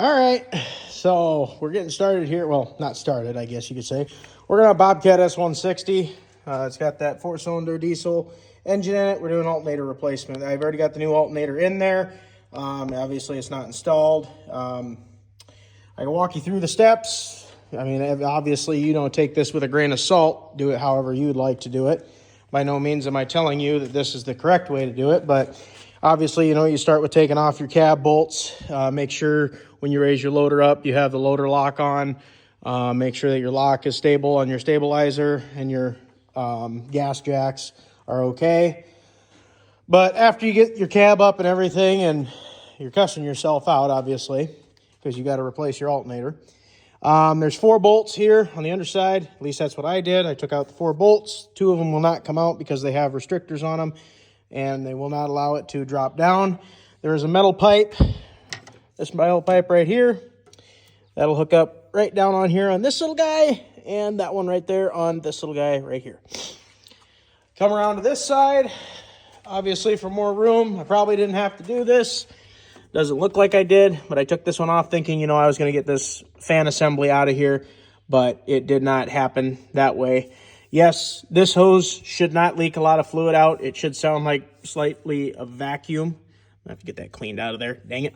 All right, so we're getting started here. Well, not started, I guess you could say. We're going to have Bobcat S160. It's got that 4-cylinder diesel engine in it. We're doing alternator replacement. I've already got the new alternator in there. Obviously, it's not installed. I can walk you through the steps. I mean, obviously, you don't take this with a grain of salt. Do it however you'd like to do it. By no means am I telling you that this is the correct way to do it, but obviously, you start with taking off your cab bolts. Make sure when you raise your loader up, you have the loader lock on. Make sure that your lock is stable on your stabilizer and your gas jacks are okay. But after you get your cab up and everything, and you're cussing yourself out, obviously, because you got to replace your alternator. There's 4 bolts here on the underside. At least that's what I did. I took out the 4 bolts. 2 of them will not come out because they have restrictors on them, and they will not allow it to drop down. There is a metal pipe, this metal pipe right here. That'll hook up right down on here on this little guy, and that one right there on this little guy right here. Come around to this side, obviously for more room. I probably didn't have to do this. Doesn't look like I did, but I took this one off thinking, I was going to get this fan assembly out of here, but it did not happen that way. Yes, this hose should not leak a lot of fluid out. It should sound like slightly a vacuum. I have to get that cleaned out of there, dang it.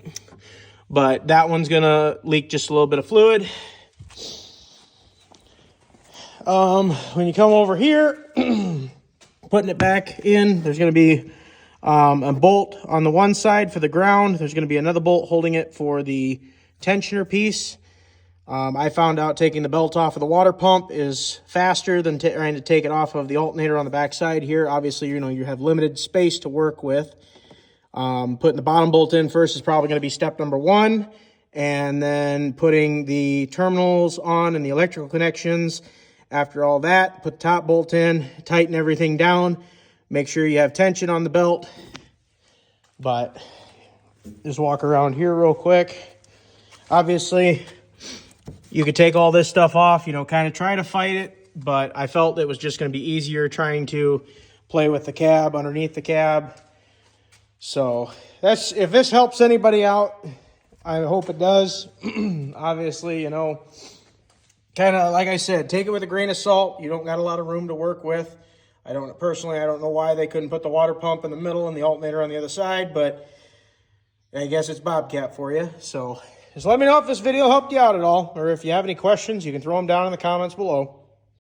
But that one's going to leak just a little bit of fluid. When you come over here, putting it back in, there's going to be a bolt on the one side for the ground. There's going to be another bolt holding it for the tensioner piece. I found out taking the belt off of the water pump is faster than trying to take it off of the alternator on the back side here. Obviously, you have limited space to work with. Putting the bottom bolt in first is probably going to be step number 1. And then putting the terminals on and the electrical connections. After all that, put the top bolt in, tighten everything down. Make sure you have tension on the belt. But just walk around here real quick. Obviously, you could take all this stuff off, kind of try to fight it. But I felt it was just going to be easier trying to play with the cab, underneath the cab. So if this helps anybody out, I hope it does. Obviously, kind of like I said, take it with a grain of salt. You don't got a lot of room to work with. I don't know why they couldn't put the water pump in the middle and the alternator on the other side, but I guess it's Bobcat for you. So just let me know if this video helped you out at all, or if you have any questions, you can throw them down in the comments below.